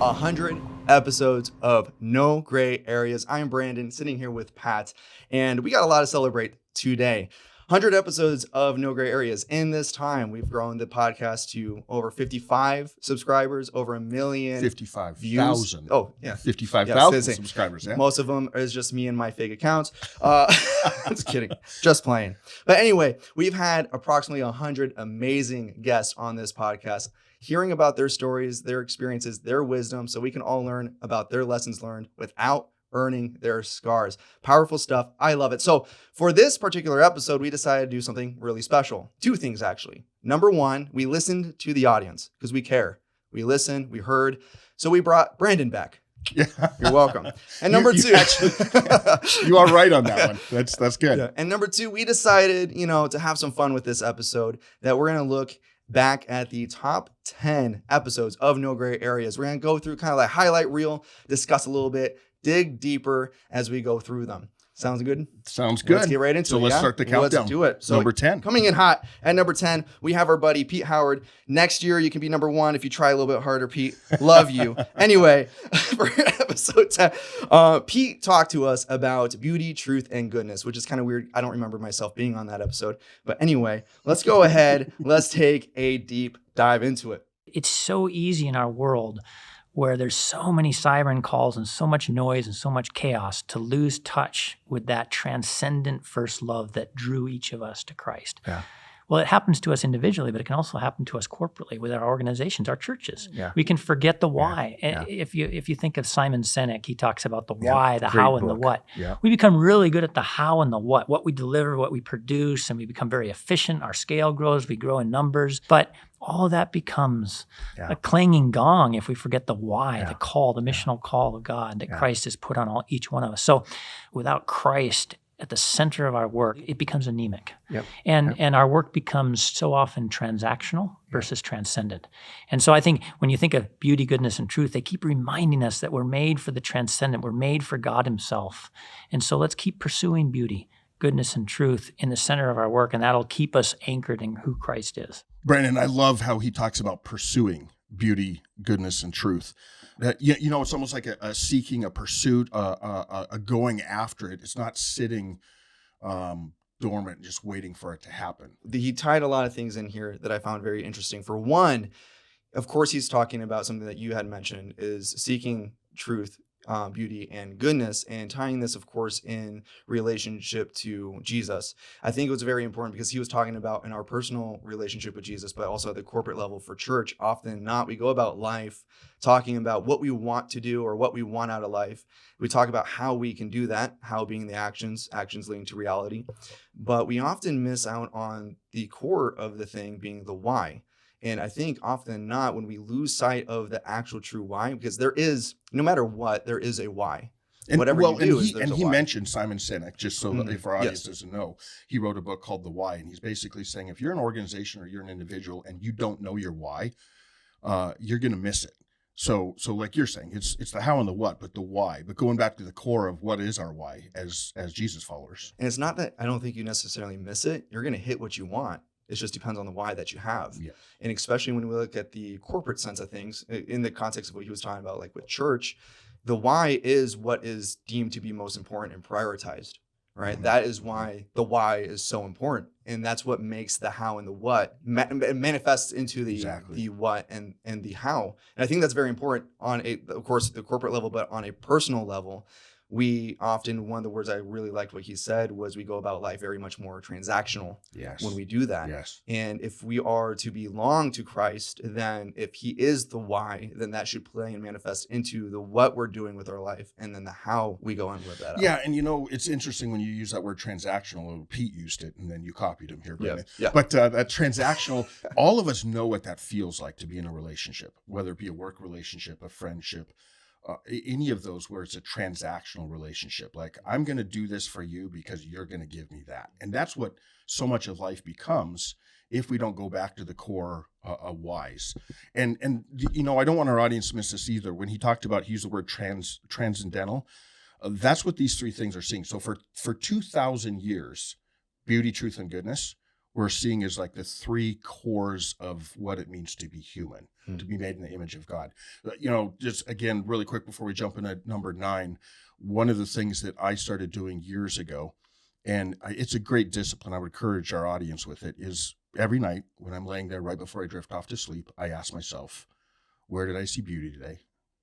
100 episodes of No Gray Areas. I am Brandon, sitting here with Pat, and we got a lot to celebrate today. 100 episodes of No Gray Areas. In this time, we've grown the podcast to over 55 subscribers, over 1 million 55,000. Oh, yeah. 55,000 subscribers, yeah. Most of them is just me and my fake accounts. Just kidding. Just playing. But anyway, we've had approximately 100 amazing guests on this podcast, hearing about their stories, their experiences, their wisdom, so we can all learn about their lessons learned without earning their scars. Powerful stuff. I love it. So for this particular episode, we decided to do something really special. Two things, actually. Number one, we listened to the audience because we care. We listened, we heard. So we brought Brandon back. Yeah. You're welcome. And number two, you are right on that one. That's good. Yeah. And number two, we decided, to have some fun with this episode, that we're going to look back at the top 10 episodes of No Gray Areas. We're going to go through kind of like highlight reel, discuss a little bit, dig deeper as we go through them. Sounds good? Sounds good. Let's get right into it. So let's start the countdown. Let's do it. So number 10. Coming in hot at number 10, we have our buddy Pete Howard. Next year, you can be number 1 if you try a little bit harder, Pete. Love you. Anyway, for episode 10, Pete talked to us about beauty, truth, and goodness, which is kind of weird. I don't remember myself being on that episode. But anyway, let's go ahead. Let's take a deep dive into it. It's so easy in our world where there's so many siren calls and so much noise and so much chaos to lose touch with that transcendent first love that drew each of us to Christ. Yeah. Well, it happens to us individually, but it can also happen to us corporately with our organizations, our churches. Yeah. We can forget the why. Yeah. If you think of Simon Sinek, he talks about the why, the Great how, and book. the what. Yeah. We become really good at the how and the what we deliver, what we produce, and we become very efficient. Our scale grows, we grow in numbers. But all of that becomes a clanging gong if we forget the why, the call, the missional call of God that Christ has put on each one of us. So without Christ at the center of our work, it becomes anemic. Yep. And our work becomes so often transactional versus transcendent. And so I think when you think of beauty, goodness, and truth, they keep reminding us that we're made for the transcendent. We're made for God himself. And so let's keep pursuing beauty, goodness, and truth in the center of our work, and that'll keep us anchored in who Christ is. Brandon, I love how he talks about pursuing beauty, goodness, and truth. It's almost like a seeking, a pursuit, a going after it. It's not sitting dormant, just waiting for it to happen. He tied a lot of things in here that I found very interesting. For one, of course, he's talking about something that you had mentioned, is seeking truth, beauty, and goodness, and tying this, of course, in relationship to Jesus. I think it was very important because he was talking about in our personal relationship with Jesus, but also at the corporate level for church. Often not, we go about life talking about what we want to do or what we want out of life. We talk about how we can do that, how being the actions leading to reality. But we often miss out on the core of the thing being the why. And I think often not, when we lose sight of the actual true why, because there is, no matter what, there is a why. And, whatever you do, there's a he why. mentioned Simon Sinek, just so that if our audience doesn't know, he wrote a book called The Why. And he's basically saying, if you're an organization or you're an individual and you don't know your why, you're going to miss it. So like you're saying, it's the how and the what, but the why. But going back to the core of what is our why as Jesus followers. And it's not that I don't think you necessarily miss it. You're going to hit what you want. It just depends on the why that you have. Yeah. And especially when we look at the corporate sense of things, in the context of what he was talking about, like with church, the why is what is deemed to be most important and prioritized, right? Mm-hmm. That is why the why is so important. And that's what makes the how and the what manifests into the what and the how. And I think that's very important on of course, the corporate level, but on a personal level. We often, one of the words I really liked what he said was, we go about life very much more transactional when we do that. Yes. And if we are to belong to Christ, then if he is the why, then that should play and manifest into the what we're doing with our life, and then the how we go and live that out. Yeah, and it's interesting when you use that word transactional. Pete used it, and then you copied him here, Brandon. Yeah. But that transactional, all of us know what that feels like to be in a relationship, whether it be a work relationship, a friendship, any of those where it's a transactional relationship. Like, I'm going to do this for you because you're going to give me that. And that's what so much of life becomes if we don't go back to the core whys. And I don't want our audience to miss this either. When he talked about, he used the word transcendental. That's what these three things are seeing. So for 2,000 years, beauty, truth, and goodness we're seeing as like the three cores of what it means to be human, to be made in the image of God. Just again, really quick before we jump into number 9, one of the things that I started doing years ago, and it's a great discipline, I would encourage our audience with it, is every night when I'm laying there right before I drift off to sleep, I ask myself, where did I see beauty today?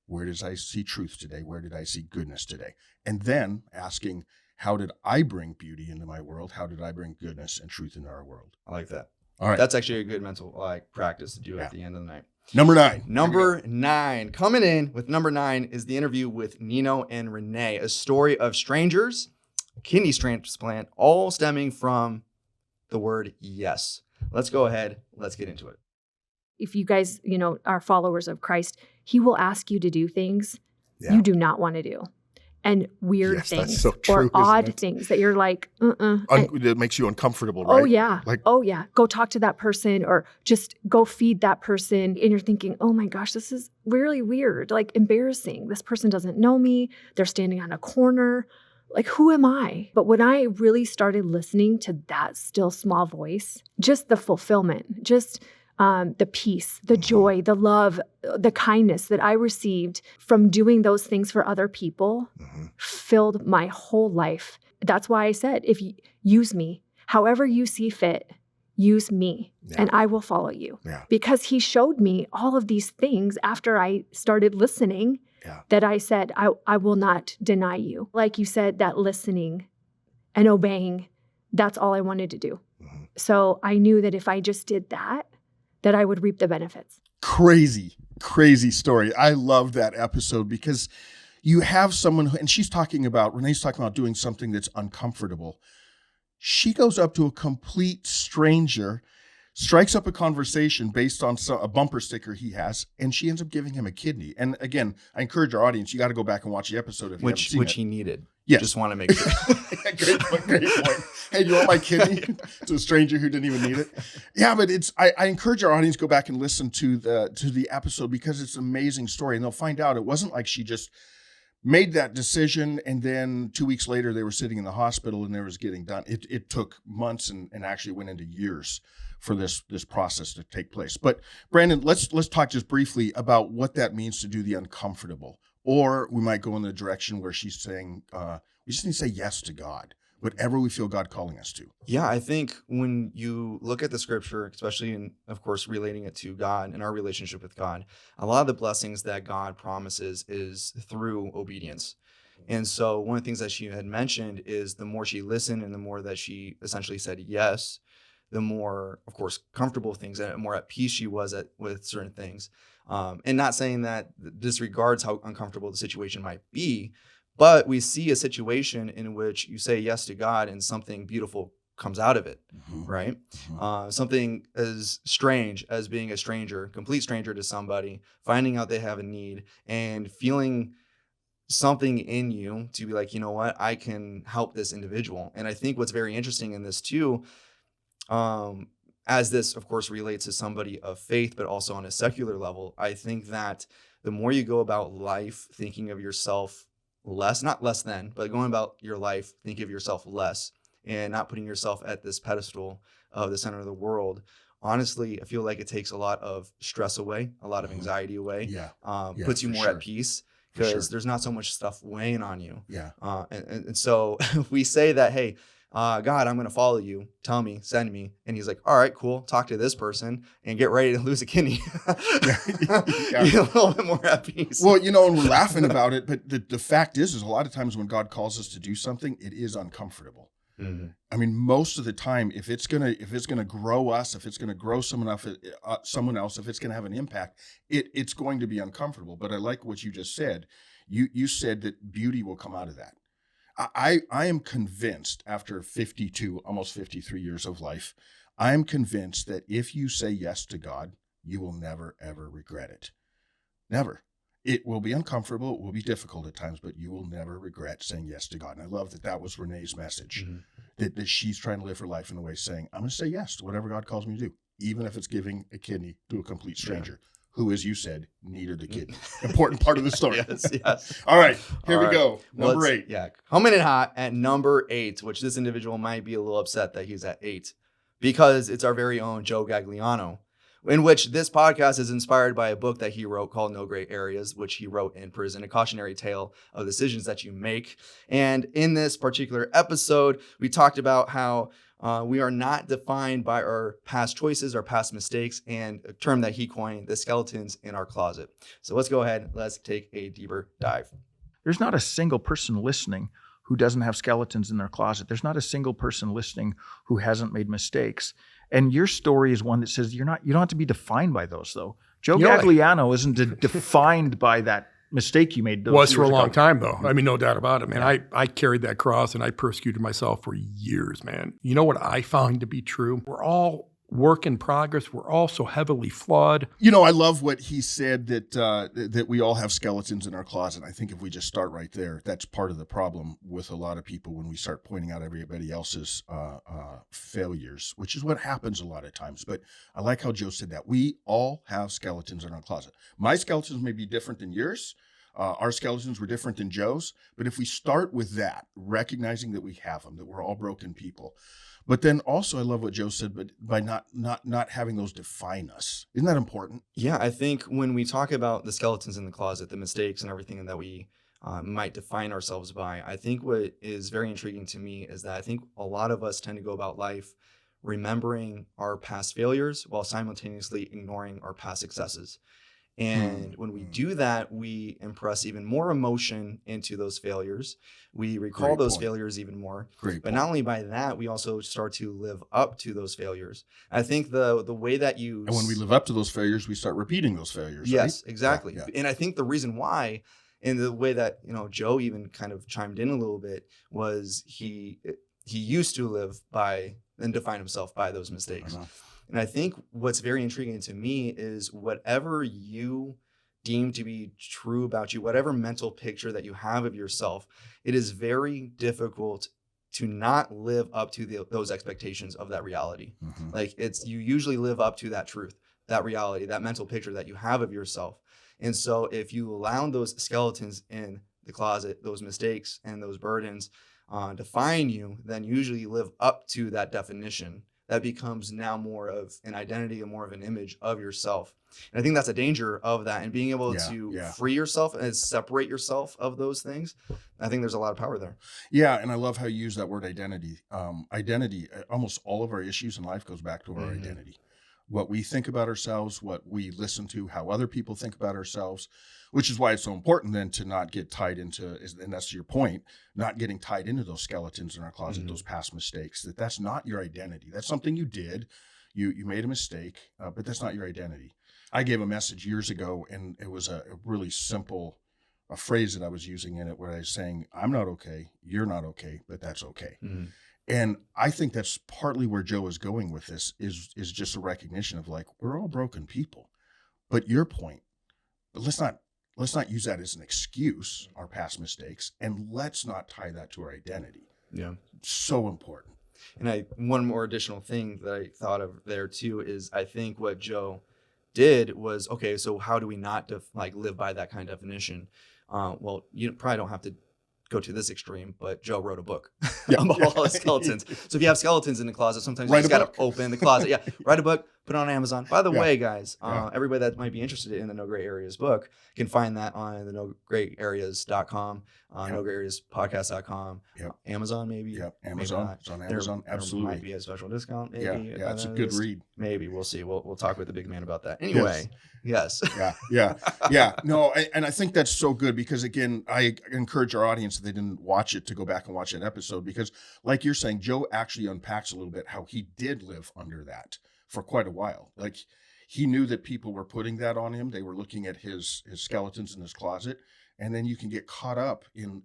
Where did I see truth today? Where did I see goodness today? And then asking, how did I bring beauty into my world? How did I bring goodness and truth into our world? I like that. All right. That's actually a good mental practice to do at the end of the night. Number 9. Number 9. Coming in with number 9 is the interview with Nino and Renee, a story of strangers, kidney transplant, all stemming from the word yes. Let's go ahead. Let's get into it. If you guys, are followers of Christ, he will ask you to do things you do not want to do. And weird things that's so true, or odd things that you're like, It makes you uncomfortable, right? Oh, yeah. Go talk to that person or just go feed that person. And you're thinking, oh my gosh, this is really weird, like embarrassing. This person doesn't know me. They're standing on a corner. Like, who am I? But when I really started listening to that still small voice, just the fulfillment, just the peace, the joy, the love, the kindness that I received from doing those things for other people filled my whole life. That's why I said, if you use me, however you see fit, use me and I will follow you. Yeah. Because he showed me all of these things after I started listening that I said, I will not deny you. Like you said, that listening and obeying, that's all I wanted to do. So I knew that if I just did that I would reap the benefits. Crazy story. I love that episode because you have someone who, and Renee's talking about doing something that's uncomfortable. She goes up to a complete stranger, strikes up a conversation based on a bumper sticker he has, and she ends up giving him a kidney. And again, I encourage our audience, you got to go back and watch the episode if you haven't seen which it. he needed. Yes. Just want to make sure. Great point. Hey, you want my kidney? To a stranger who didn't even need it. Yeah, but I encourage our audience to go back and listen to the episode because it's an amazing story, and they'll find out it wasn't like she just made that decision and then 2 weeks later they were sitting in the hospital and there was getting done. It took months and actually went into years for this process to take place. But Brandon, let's talk just briefly about what that means to do the uncomfortable. Or we might go in the direction where she's saying, we just need to say yes to God, whatever we feel God calling us to. Yeah, I think when you look at the scripture, especially in, of course, relating it to God and our relationship with God, a lot of the blessings that God promises is through obedience. And so one of the things that she had mentioned is the more she listened and the more that she essentially said yes, the more, of course, comfortable things and more at peace she was with certain things. And not saying that disregards how uncomfortable the situation might be, but we see a situation in which you say yes to God and something beautiful comes out of it, right? Something as strange as being a stranger, complete stranger to somebody, finding out they have a need and feeling something in you to be like, you know what, I can help this individual. And I think what's very interesting in this too, as this, of course, relates to somebody of faith, but also on a secular level, I think that the more you go about life thinking of yourself less, not less than, but going about your life thinking of yourself less and not putting yourself at this pedestal of the center of the world, honestly, I feel like it takes a lot of stress away, a lot of anxiety away, puts you more at peace because there's not so much stuff weighing on you. And so we say that, hey, God, I'm going to follow you. Tell me, send me. And he's like, all right, cool. Talk to this person and get ready to lose a kidney. Be a little bit more at peace. Well, and we're laughing about it, but the fact is a lot of times when God calls us to do something, it is uncomfortable. I mean, most of the time, if it's gonna grow us, if it's gonna grow someone else, if it's gonna have an impact, it's going to be uncomfortable. But I like what you just said. You said that beauty will come out of that. I am convinced after 52, almost 53 years of life, I am convinced that if you say yes to God, you will never, ever regret it. Never. It will be uncomfortable. It will be difficult at times, but you will never regret saying yes to God. And I love that was Renee's message, that she's trying to live her life in a way saying, I'm going to say yes to whatever God calls me to do, even if it's giving a kidney to a complete stranger. Who, as you said, needed a kidney. Important part of the story. Yes. All right, here we go. Number 8. Yeah, coming in hot at number 8, which this individual might be a little upset that he's at 8. because it's our very own Joe Gagliano, in which this podcast is inspired by a book that he wrote called No Gray Areas, which he wrote in prison, a cautionary tale of decisions that you make. And in this particular episode, we talked about how we are not defined by our past choices, our past mistakes, and a term that he coined, the skeletons in our closet. So let's go ahead. Let's take a deeper dive. There's not a single person listening who doesn't have skeletons in their closet. There's not a single person listening who hasn't made mistakes. And your story is one that says you don't have to be defined by those, though. Joe Gagliano isn't defined by that mistake you made. Was for a long time, though. I mean, no doubt about it, man. I carried that cross and I persecuted myself for years, man. You know what I found to be true? We're all work in progress. We're all so heavily flawed. You know, I love what he said that we all have skeletons in our closet. I think if we just start right there, that's part of the problem with a lot of people when we start pointing out everybody else's failures, which is what happens a lot of times. But I like how Joe said that. We all have skeletons in our closet. My skeletons may be different than yours. Our skeletons were different than Joe's. But if we start with that, recognizing that we have them, that we're all broken people. But then also, I love what Joe said, but by not having those define us. Isn't that important? Yeah, I think when we talk about the skeletons in the closet, the mistakes and everything that we might define ourselves by, I think what is very intriguing to me is that I think a lot of us tend to go about life remembering our past failures while simultaneously ignoring our past successes. And when we do that, we impress even more emotion into those failures. We recall those failures even more. But not only by that, we also start to live up to those failures. I think the way that you... And when we live up to those failures, we start repeating those failures, Yes, right? exactly. Yeah. And I think the reason why, and the way that, Joe even kind of chimed in a little bit, was he used to live by and define himself by those mistakes. And I think what's very intriguing to me is whatever you deem to be true about you, whatever mental picture that you have of yourself, it is very difficult to not live up to those expectations of that reality. Like you usually live up to that truth, that reality, that mental picture that you have of yourself. And so if you allow those skeletons in the closet, those mistakes and those burdens define you, then usually you live up to that definition. That becomes now more of an identity and more of an image of yourself. And I think that's a danger of that, and being able to free yourself and separate yourself of those things. I think there's a lot of power there. Yeah, and I love how you use that word identity. Identity, almost all of our issues in life goes back to our identity. What we think about ourselves, what we listen to, how other people think about ourselves, which is why it's so important then to not get tied into, and that's your point, not getting tied into those skeletons in our closet, those past mistakes, that's not your identity. That's something you did. You made a mistake, but that's not your identity. I gave a message years ago, and it was a really simple phrase that I was using in it where I was saying, I'm not okay, you're not okay, but that's okay. And I think that's partly where Joe is going with this is just a recognition of like, we're all broken people. But your point, but let's not use that as an excuse, our past mistakes, and let's not tie that to our identity. Yeah. So important. And one more additional thing that I thought of there too is I think what Joe did was, okay, so how do we not live by that kind of definition? Well, you probably don't have to go to this extreme, but Joe wrote a book about all the skeletons. So if you have skeletons in the closet, sometimes you just got to open the closet. Yeah, write a book, put it on Amazon. By the way, guys, everybody that might be interested in the No Gray Areas book can find that on the nograyAreas.com, nograyAreaspodcast.com, Amazon maybe. Yep, Amazon. It's on Amazon. Absolutely. There might be a special discount. Maybe. Yeah, it's a good read. Maybe we'll see. We'll talk with the big man about that. Anyway, yes. Yeah. No, and I think that's so good because again, I encourage our audience if they didn't watch it to go back and watch that episode because, like you're saying, Joe actually unpacks a little bit how he did live under that for quite a while. Like he knew that people were putting that on him. They were looking at his skeletons in his closet. And then you can get caught up in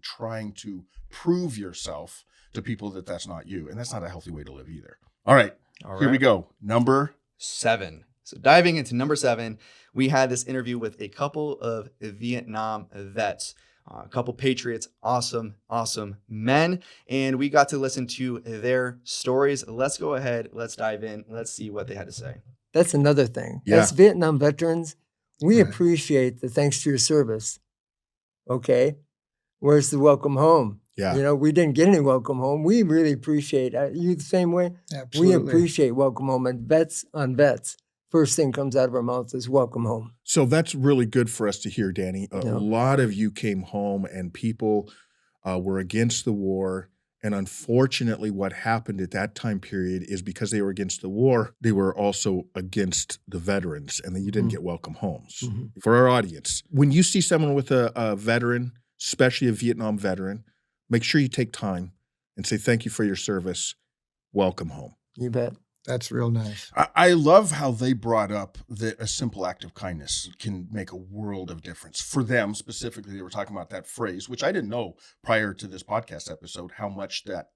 trying to prove yourself to people that that's not you. And that's not a healthy way to live either. All right. Here we go. Number 7. So diving into number 7, we had this interview with a couple of Vietnam vets, a couple patriots, awesome men. And we got to listen to their stories. Let's go ahead. Let's dive in. Let's see what they had to say. That's another thing. Yeah. As Vietnam veterans, we appreciate the thanks to your service. Okay. Where's the welcome home? Yeah. You know, we didn't get any welcome home. We really appreciate you the same way. Absolutely. We appreciate welcome home, and vets on vets. First thing comes out of our mouth is welcome home. So that's really good for us to hear, Danny. A Yeah. lot of you came home and people were against the war. And unfortunately, what happened at that time period is because they were against the war, they were also against the veterans, and then you didn't get welcome homes. For our audience, when you see someone with a veteran, especially a Vietnam veteran, make sure you take time and say, thank you for your service. Welcome home. You bet. That's real nice. I love how they brought up that a simple act of kindness can make a world of difference. For them specifically, they were talking about that phrase, which I didn't know prior to this podcast episode, how much that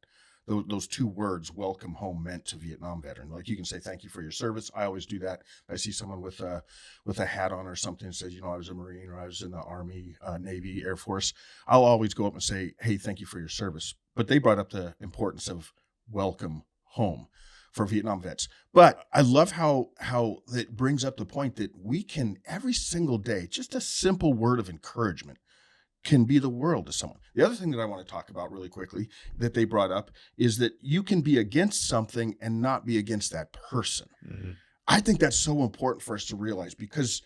those two words, welcome home, meant to Vietnam veteran. Like, you can say, thank you for your service. I always do that. I see someone with a hat on or something that says, you know, I was a Marine or I was in the Army, Navy, Air Force. I'll always go up and say, hey, thank you for your service. But they brought up the importance of welcome home for Vietnam vets. But I love how it brings up the point that we can, every single day, just a simple word of encouragement can be the world to someone. The other thing that I want to talk about really quickly that they brought up is that you can be against something and not be against that person. Mm-hmm. I think that's so important for us to realize, because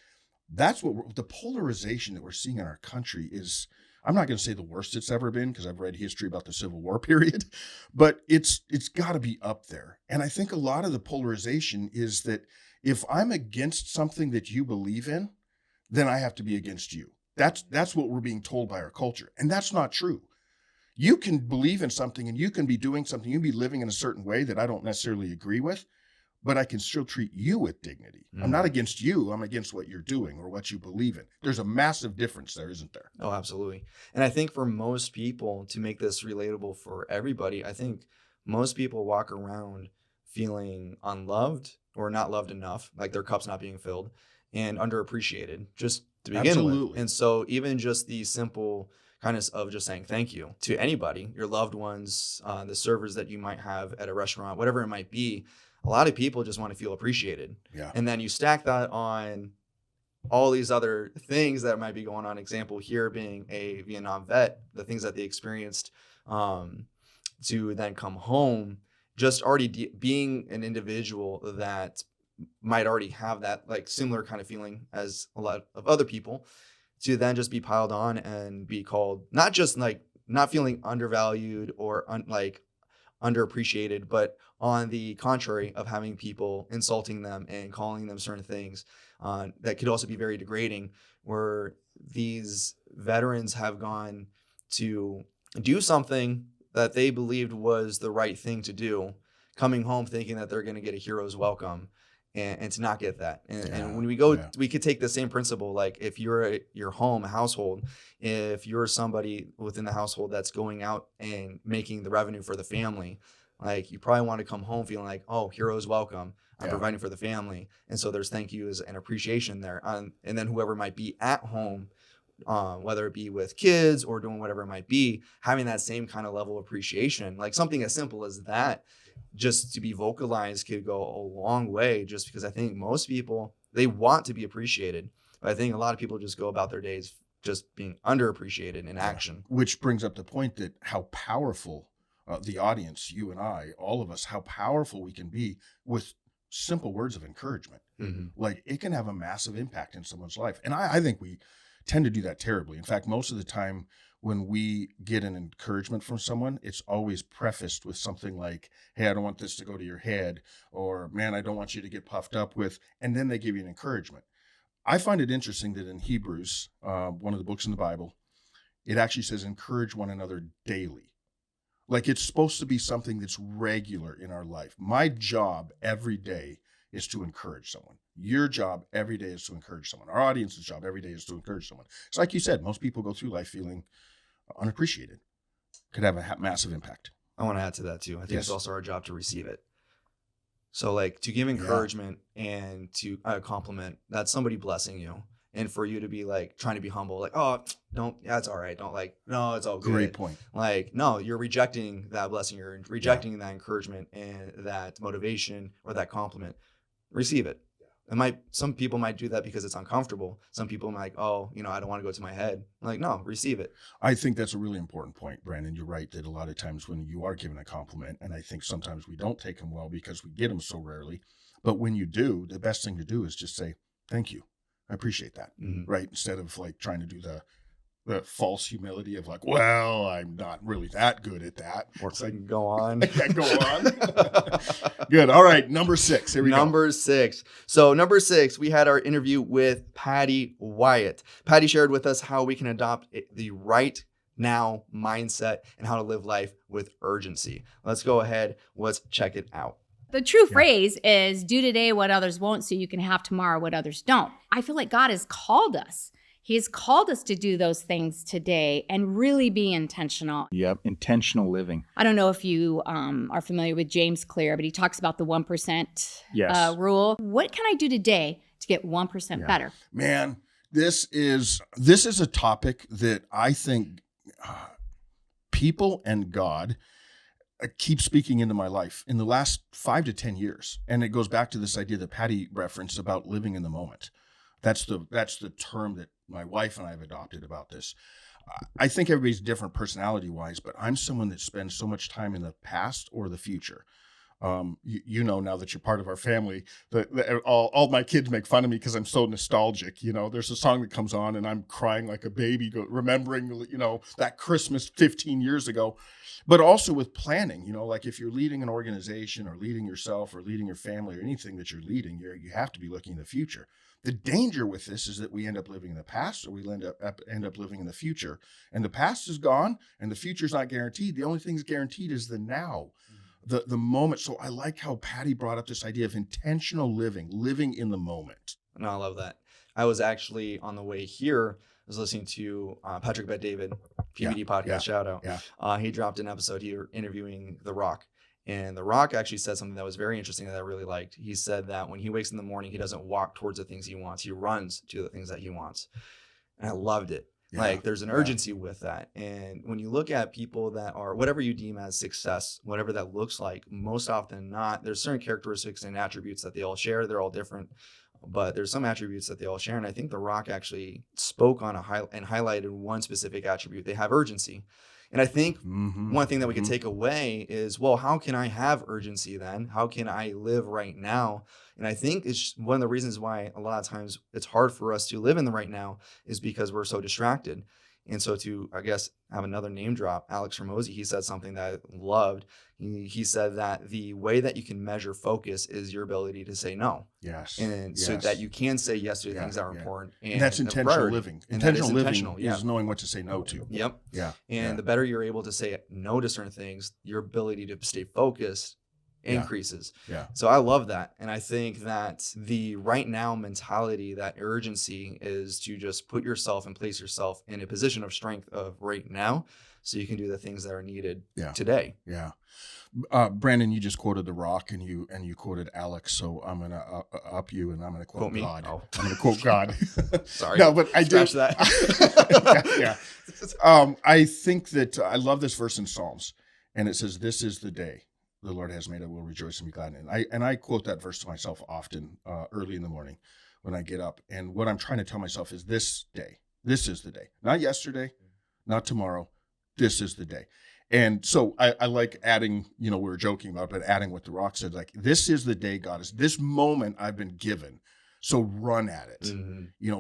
that's what the polarization that we're seeing in our country is. I'm not going to say the worst it's ever been, because I've read history about the Civil War period, but it's got to be up there. And I think a lot of the polarization is that if I'm against something that you believe in, then I have to be against you. That's what we're being told by our culture. And that's not true. You can believe in something and you can be doing something, you can be living in a certain way that I don't necessarily agree with, but I can still treat you with dignity. I'm not against you. I'm against what you're doing or what you believe in. There's a massive difference there, isn't there? Oh, absolutely. And I think for most people, to make this relatable for everybody, I think most people walk around feeling unloved or not loved enough, like their cup's not being filled, and underappreciated just to begin with. And so even just the simple kindness of just saying thank you to anybody, your loved ones, the servers that you might have at a restaurant, whatever it might be, a lot of people just want to feel appreciated. Yeah. And then you stack that on all these other things that might be going on. Example here being a Vietnam vet, the things that they experienced to then come home, just already being an individual that might already have that like similar kind of feeling as a lot of other people, to then just be piled on and be called not just like not feeling undervalued or underappreciated, but on the contrary of having people insulting them and calling them certain things that could also be very degrading, where these veterans have gone to do something that they believed was the right thing to do, coming home thinking that they're going to get a hero's welcome, and to not get that. And when we go, we could take the same principle. Like if you're your home household, if you're somebody within the household that's going out and making the revenue for the family, like you probably want to come home feeling like, oh, hero's welcome. I'm providing for the family. And so there's thank yous and appreciation there. And then whoever might be at home, whether it be with kids or doing whatever it might be, having that same kind of level of appreciation, like something as simple as that, just to be vocalized could go a long way, just because I think most people, they want to be appreciated. But I think a lot of people just go about their days just being underappreciated in action. Which brings up the point that how powerful the audience, you and I, all of us, how powerful we can be with simple words of encouragement. Mm-hmm. Like it can have a massive impact in someone's life. And I think we tend to do that terribly. In fact, most of the time when we get an encouragement from someone, it's always prefaced with something like, hey, I don't want this to go to your head, or man, I don't want you to get puffed up with, and then they give you an encouragement. I find it interesting that in Hebrews, one of the books in the Bible, it actually says encourage one another daily. Like it's supposed to be something that's regular in our life. My job every day is to encourage someone. Your job every day is to encourage someone. Our audience's job every day is to encourage someone. It's like you said, most people go through life feeling unappreciated. Could have a massive impact. I want to add to that too. I think it's also our job to receive it. So like to give encouragement and to compliment, that's somebody blessing you. And for you to be like trying to be humble, like, oh, don't, yeah, it's all right. Don't like, no, it's all good. Great point. Like, no, you're rejecting that blessing. You're rejecting that encouragement and that motivation or that compliment. Receive it. Some people might do that because it's uncomfortable. Some people might, oh, I don't want to go to my head. I'm like, no, receive it. I think that's a really important point, Brandon. You're right that a lot of times when you are given a compliment, and I think sometimes we don't take them well because we get them so rarely. But when you do, the best thing to do is just say, thank you. I appreciate that. Right? Instead of like trying to do the false humility of like, well, I'm not really that good at that. Or it's like, go on. Go on. Good. All right. Number 6. Here we go. Number 6. So number 6, we had our interview with Patty Wyatt. Patty shared with us how we can adopt the right now mindset and how to live life with urgency. Let's go ahead. Let's check it out. The true phrase is do today what others won't so you can have tomorrow what others don't. I feel like God has called us. He has called us to do those things today and really be intentional. Yep, intentional living. I don't know if you are familiar with James Clear, but he talks about the 1% rule. What can I do today to get 1% better? Man, this is a topic that I think people and God keep speaking into my life in the last 5 to 10 years. And it goes back to this idea that Patty referenced about living in the moment. That's the term that my wife and I have adopted about this. I think everybody's different personality-wise, but I'm someone that spends so much time in the past or the future. You know, now that you're part of our family, all my kids make fun of me because I'm so nostalgic. There's a song that comes on and I'm crying like a baby, remembering, that Christmas 15 years ago. But also with planning, like if you're leading an organization or leading yourself or leading your family or anything that you're leading, you have to be looking in the future. The danger with this is that we end up living in the past or we end up living in the future. And the past is gone and the future's not guaranteed. The only thing that's guaranteed is the now, the moment. So I like how Patty brought up this idea of intentional living in the moment. No, I love that. I was actually on the way here, I was listening to Patrick Bet-David, PBD podcast, shout out. Yeah. He dropped an episode here interviewing The Rock. And The Rock actually said something that was very interesting that I really liked. He said that when he wakes in the morning, he doesn't walk towards the things he wants. He runs to the things that he wants. And I loved it. Yeah. Like there's an urgency with that. And when you look at people that are whatever you deem as success, whatever that looks like, most often than not, there's certain characteristics and attributes that they all share. They're all different, but there's some attributes that they all share. And I think The Rock actually spoke on and highlighted one specific attribute. They have urgency. And I think one thing that we could take away is, well, how can I have urgency then? How can I live right now? And I think it's one of the reasons why a lot of times it's hard for us to live in the right now is because we're so distracted. And so to, I guess, have another name drop, Alex Ramosi, he said something that I loved. He said that the way that you can measure focus is your ability to say no. Yes. And so that you can say yes to the things that are important. And that's intentional living. Intentional living is knowing what to say no to. Yep. Yeah. And the better you're able to say no to certain things, your ability to stay focused increases. Yeah. So I love that. And I think that the right now mentality, that urgency is to just put yourself and place yourself in a position of strength of right now so you can do the things that are needed today. Yeah. Brandon, you just quoted The Rock and you quoted Alex. So I'm going to up you and I'm going to quote God. Oh. I'm going to quote God. Sorry. No, but I did. that. yeah. I think that I love this verse in Psalms and it says, "This is the day the Lord has made, I will rejoice and be glad in it." And I quote that verse to myself often early in the morning when I get up. And what I'm trying to tell myself is this is the day, not yesterday, not tomorrow. This is the day. And so I like adding, we were joking about, but adding what The Rock said, like, this is the day God is, this moment I've been given. So run at it,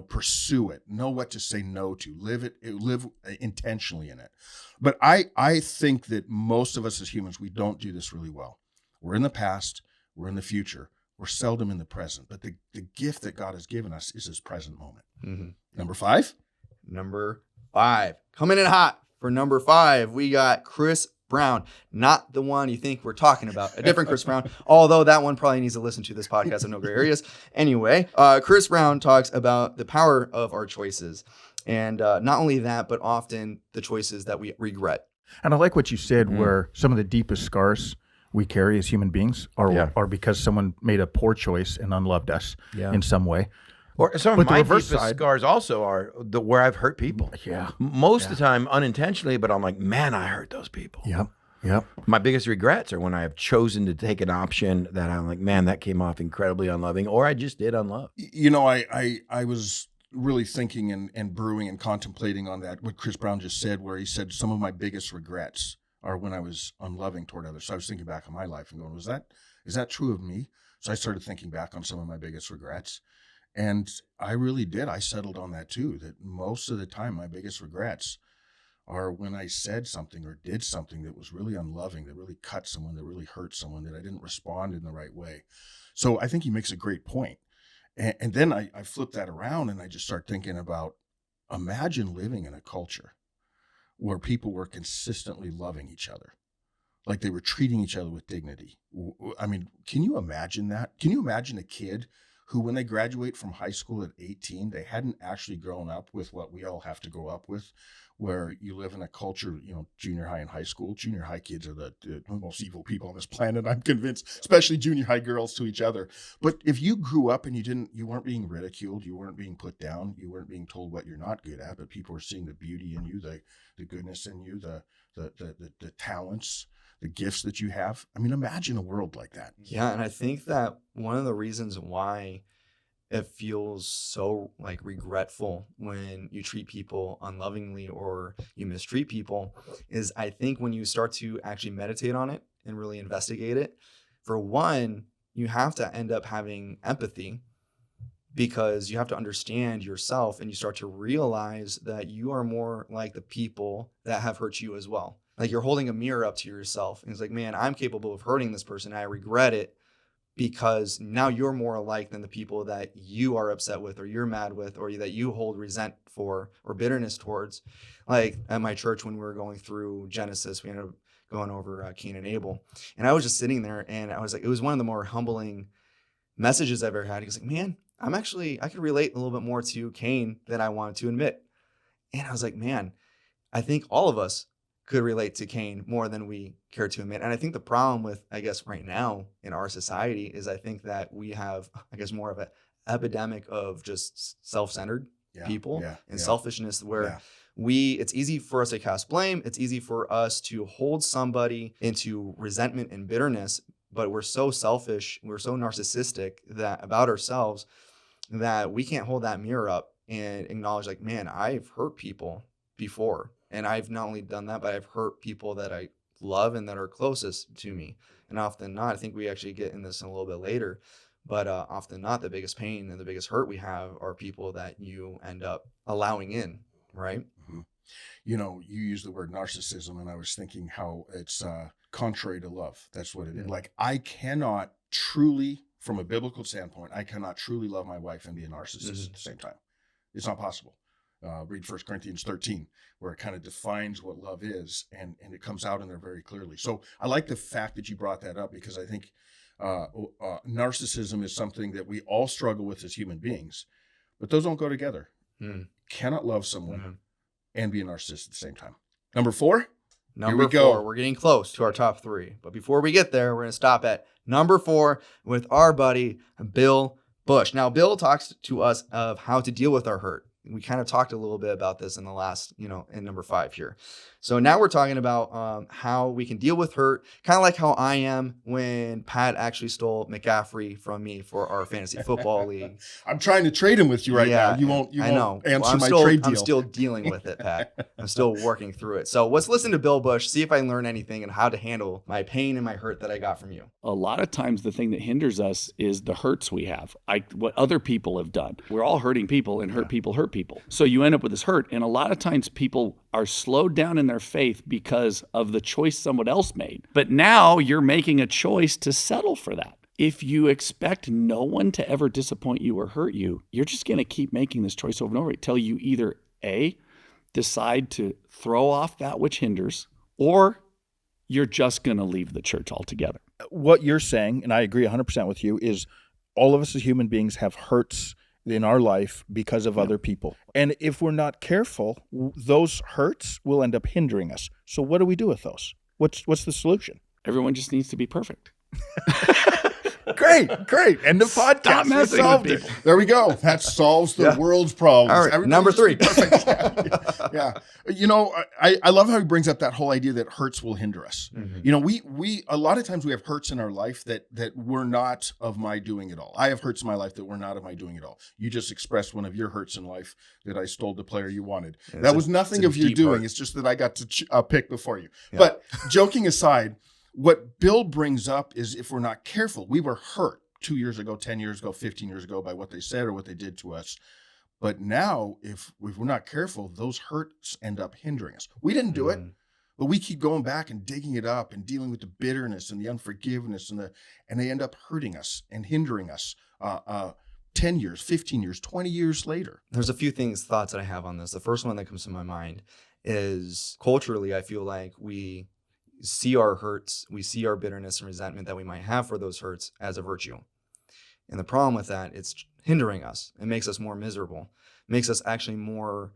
pursue it, know what to say no to, live intentionally in it. But I think that most of us as humans, we don't do this really well. We're in the past, we're in the future, we're seldom in the present. But the gift that God has given us is this present moment. Number 5? Number 5. Coming in hot for number 5, we got Chris Brown, not the one you think we're talking about, a different Chris Brown, although that one probably needs to listen to this podcast of No Gray Areas. Anyway, Chris Brown talks about the power of our choices. And not only that, but often the choices that we regret. And I like what you said, where some of the deepest scars we carry as human beings are because someone made a poor choice and unloved us in some way. Or some of my deepest scars also are where I've hurt people. Yeah. Most of the time unintentionally, but I'm like, man, I hurt those people. Yeah. Yep. My biggest regrets are when I have chosen to take an option that I'm like, man, that came off incredibly unloving, or I just did unlove. You know, I was really thinking and brewing and contemplating on that, what Chris Brown just said, where he said some of my biggest regrets are when I was unloving toward others. So I was thinking back on my life and going, is that true of me? So I started thinking back on some of my biggest regrets. And I really did. I settled on that too, that most of the time my biggest regrets are when I said something or did something that was really unloving, that really cut someone, that really hurt someone, that I didn't respond in the right way. So I think he makes a great point. And then I flip that around and I just start thinking about, imagine living in a culture where people were consistently loving each other, like they were treating each other with dignity. I mean, can you imagine that? Can you imagine a kid who, when they graduate from high school at 18, they hadn't actually grown up with what we all have to grow up with, where you live in a culture, you know, junior high and high school. Junior high kids are the most evil people on this planet, I'm convinced, especially junior high girls to each other. But if you grew up and you weren't being ridiculed, you weren't being put down, you weren't being told what you're not good at, but people were seeing the beauty in you, the goodness in you, the talents, the gifts that you have. I mean, imagine a world like that. Yeah, and I think that one of the reasons why it feels so like regretful when you treat people unlovingly or you mistreat people is, I think when you start to actually meditate on it and really investigate it, for one, you have to end up having empathy, because you have to understand yourself and you start to realize that you are more like the people that have hurt you as well. Like you're holding a mirror up to yourself and it's like, man, I'm capable of hurting this person. I regret it, because now you're more alike than the people that you are upset with or you're mad with or that you hold resent for or bitterness towards. Like at my church, when we were going through Genesis, we ended up going over Cain and Abel. And I was just sitting there and I was like, it was one of the more humbling messages I've ever had. He was like, man, I could relate a little bit more to Cain than I wanted to admit. And I was like, man, I think all of us could relate to Cain more than we care to admit. And I think the problem with, I guess, right now in our society is I think that we have, I guess, more of an epidemic of just self-centered people and selfishness, where it's easy for us to cast blame. It's easy for us to hold somebody into resentment and bitterness, but we're so selfish, we're so narcissistic that about ourselves that we can't hold that mirror up and acknowledge, like, man, I've hurt people before. And I've not only done that, but I've hurt people that I love and that are closest to me. And often not, I think we actually get in this a little bit later, but often not, the biggest pain and the biggest hurt we have are people that you end up allowing in, right? Mm-hmm. You know, you use the word narcissism, and I was thinking how it's contrary to love. That's what it is. Like, I cannot truly, from a biblical standpoint, I cannot truly love my wife and be a narcissist at the same time. It's not possible. Read 1 Corinthians 13, where it kind of defines what love is, and it comes out in there very clearly. So I like the fact that you brought that up, because I think narcissism is something that we all struggle with as human beings, but those don't go together. Cannot love someone and be a narcissist at the same time. Number 4? Number 4. We're getting close to our top 3. But before we get there, we're going to stop at number 4 with our buddy, Bill Bush. Now, Bill talks to us of how to deal with our hurt. We kind of talked a little bit about this in the last, in number 5 here. So now we're talking about how we can deal with hurt, kind of like how I am when Pat actually stole McCaffrey from me for our fantasy football league. I'm trying to trade him with you right now. You won't answer my trade deal. I'm still dealing with it, Pat. I'm still working through it. So let's listen to Bill Bush, see if I learn anything and how to handle my pain and my hurt that I got from you. A lot of times the thing that hinders us is the hurts we have, what other people have done. We're all hurting people, and hurt people hurt people. So you end up with this hurt. And a lot of times people are slowed down in their faith because of the choice someone else made. But now you're making a choice to settle for that. If you expect no one to ever disappoint you or hurt you, you're just going to keep making this choice over and over until you either A, decide to throw off that which hinders, or you're just going to leave the church altogether. What you're saying, and I agree 100% with you, is all of us as human beings have hurts in our life because of other people. And if we're not careful, those hurts will end up hindering us. So what do we do with those? What's the solution? Everyone just needs to be perfect. Great. End of podcast. Stop We messing solved with it. There we go. That solves the world's problems. All right, Everybody number just 3. be perfect. Yeah. You know, I love how he brings up that whole idea that hurts will hinder us. Mm-hmm. You know, we a lot of times we have hurts in our life that were not of my doing at all. I have hurts in my life that were not of my doing at all. You just expressed one of your hurts in life that I stole the player you wanted. That was nothing of your doing. It's just that I got to pick before you. Yeah. But joking aside, what Bill brings up is if we're not careful, we were hurt 2 years ago, 10 years ago, 15 years ago by what they said or what they did to us. But now, if we're not careful, those hurts end up hindering us. We didn't do it, but we keep going back and digging it up and dealing with the bitterness and the unforgiveness and they end up hurting us and hindering us 10 years, 15 years, 20 years later. There's a few thoughts that I have on this. The first one that comes to my mind is culturally, I feel like we see our hurts, we see our bitterness and resentment that we might have for those hurts as a virtue. And the problem with that, it's hindering us. It makes us more miserable. It makes us actually more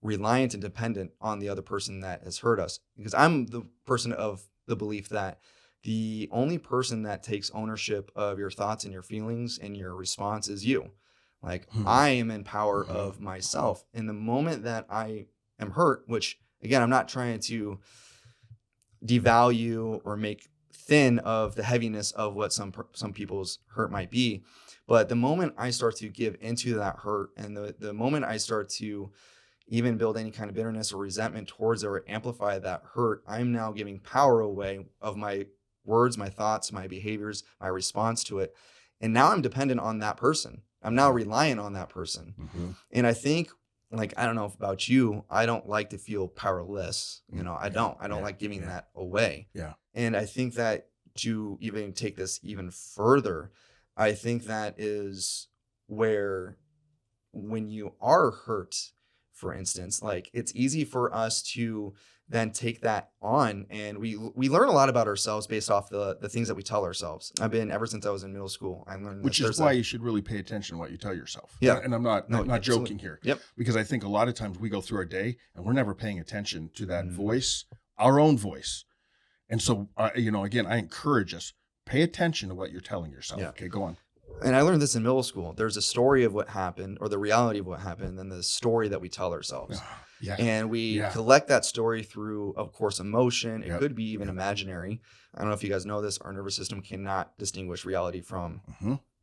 reliant and dependent on the other person that has hurt us. Because I'm the person of the belief that the only person that takes ownership of your thoughts and your feelings and your response is you. Like, I am in power of myself. And the moment that I am hurt, which again, I'm not trying to devalue or make thin of the heaviness of what some people's hurt might be, but the moment I start to give into that hurt, and the moment I start to even build any kind of bitterness or resentment towards it or amplify that hurt, I'm now giving power away of my words, my thoughts, my behaviors, my response to it, and now I'm dependent on that person. I'm now reliant on that person. And I think, like, I don't know about you, I don't like to feel powerless. You know, I don't like giving that away. Yeah. And I think that to even take this even further, I think that is where when you are hurt, for instance, like, it's easy for us to then take that on, and we learn a lot about ourselves based off the things that we tell ourselves. I've been, ever since I was in middle school, I learned which is why you should really pay attention to what you tell yourself. Yeah. And I'm not joking here. Yep. Because I think a lot of times we go through our day and we're never paying attention to that voice, our own voice. And so, you know, again, I encourage us, pay attention to what you're telling yourself. Yeah. Okay, go on. And I learned this in middle school. There's a story of what happened, or the reality of what happened, and then the story that we tell ourselves. Yeah. And we collect that story through, of course, emotion. It could be even imaginary. I don't know if you guys know this. Our nervous system cannot distinguish reality from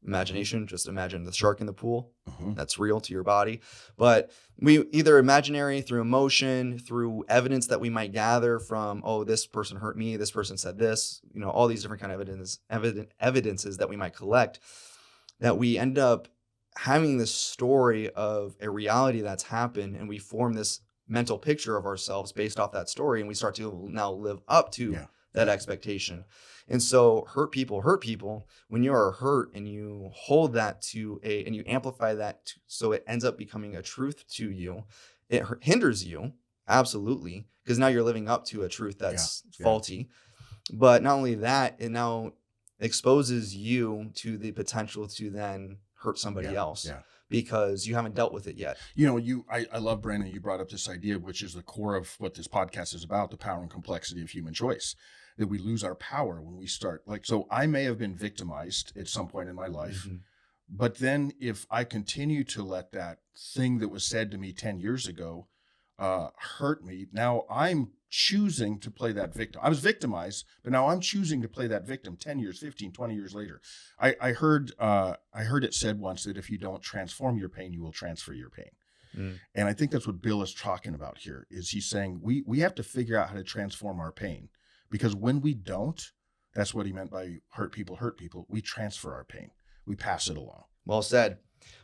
imagination. Just imagine the shark in the pool. That's real to your body. But we either imaginary, through emotion, through evidence that we might gather from, oh, this person hurt me, this person said this, you know, all these different kind of evidences that we might collect, that we end up having this story of a reality that's happened, and we form this mental picture of ourselves based off that story, and we start to now live up to that expectation. And so hurt people, when you are hurt and you hold that and you amplify that so it ends up becoming a truth to you, it hinders you, absolutely, because now you're living up to a truth that's faulty. But not only that, it now exposes you to the potential to then hurt somebody else because you haven't dealt with it yet. You know, I love, Brandon, you brought up this idea, which is the core of what this podcast is about, the power and complexity of human choice, that we lose our power when we start. Like, so I may have been victimized at some point in my life, but then if I continue to let that thing that was said to me 10 years ago hurt me, now I'm choosing to play that victim. I was victimized, but now I'm choosing to play that victim 10 years, 15, 20 years later. I heard it said once that if you don't transform your pain, you will transfer your pain. And I think that's what Bill is talking about here, is he's saying we have to figure out how to transform our pain, because when we don't, that's what he meant by hurt people, we transfer our pain. We pass it along. Well said.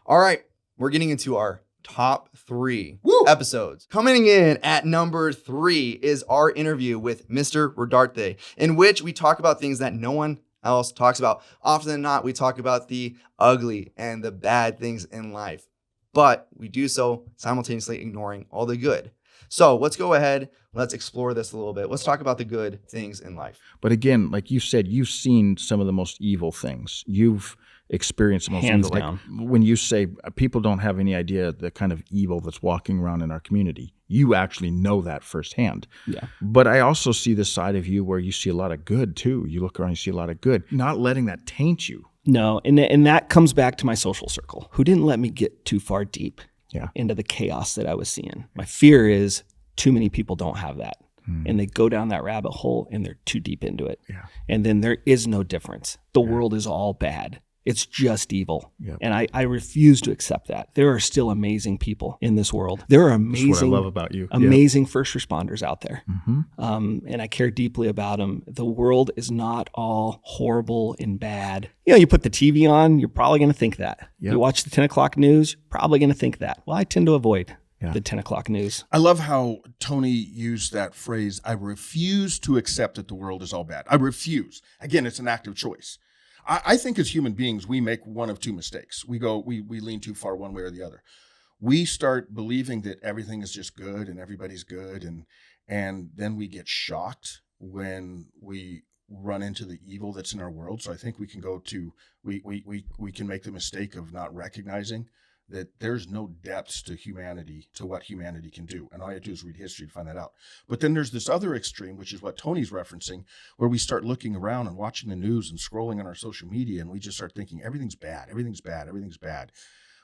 All right, we're getting into our top 3 episodes. Coming in at number 3 is our interview with Mr. Rodarte, in which we talk about things that no one else talks about. Often than not, we talk about the ugly and the bad things in life, but we do so simultaneously ignoring all the good. So let's go ahead. Let's explore this a little bit. Let's talk about the good things in life. But again, like you said, you've seen some of the most evil things. You've experienced the most Hands evil. down. Like when you say people don't have any idea the kind of evil that's walking around in our community, you actually know that firsthand. Yeah. But I also see this side of you where you see a lot of good too. You look around, you see a lot of good. Not letting that taint you. No, and that comes back to my social circle, who didn't let me get too far deep Yeah. into the chaos that I was seeing. My fear is too many people don't have that. And they go down that rabbit hole and they're too deep into it. Yeah. And then there is no difference. The world is all bad. It's just evil. Yeah. And I refuse to accept that. There are still amazing people in this world. There are That's what I amazing, love about you. amazing first responders out there. Mm-hmm. And I care deeply about them. The world is not all horrible and bad. You know, you put the TV on, you're probably going to think that. Yep. You watch the 10 o'clock news, probably going to think that. Well, I tend to avoid the 10 o'clock news. I love how Tony used that phrase, I refuse to accept that the world is all bad. I refuse. Again, it's an active choice. I think as human beings, we make one of two mistakes. We lean too far one way or the other. We start believing that everything is just good and everybody's good. And then we get shocked when we run into the evil that's in our world. So I think we can we can make the mistake of not recognizing that there's no depths to humanity, to what humanity can do. And all you have to do is read history to find that out. But then there's this other extreme, which is what Tony's referencing, where we start looking around and watching the news and scrolling on our social media, and we just start thinking, everything's bad, everything's bad, everything's bad.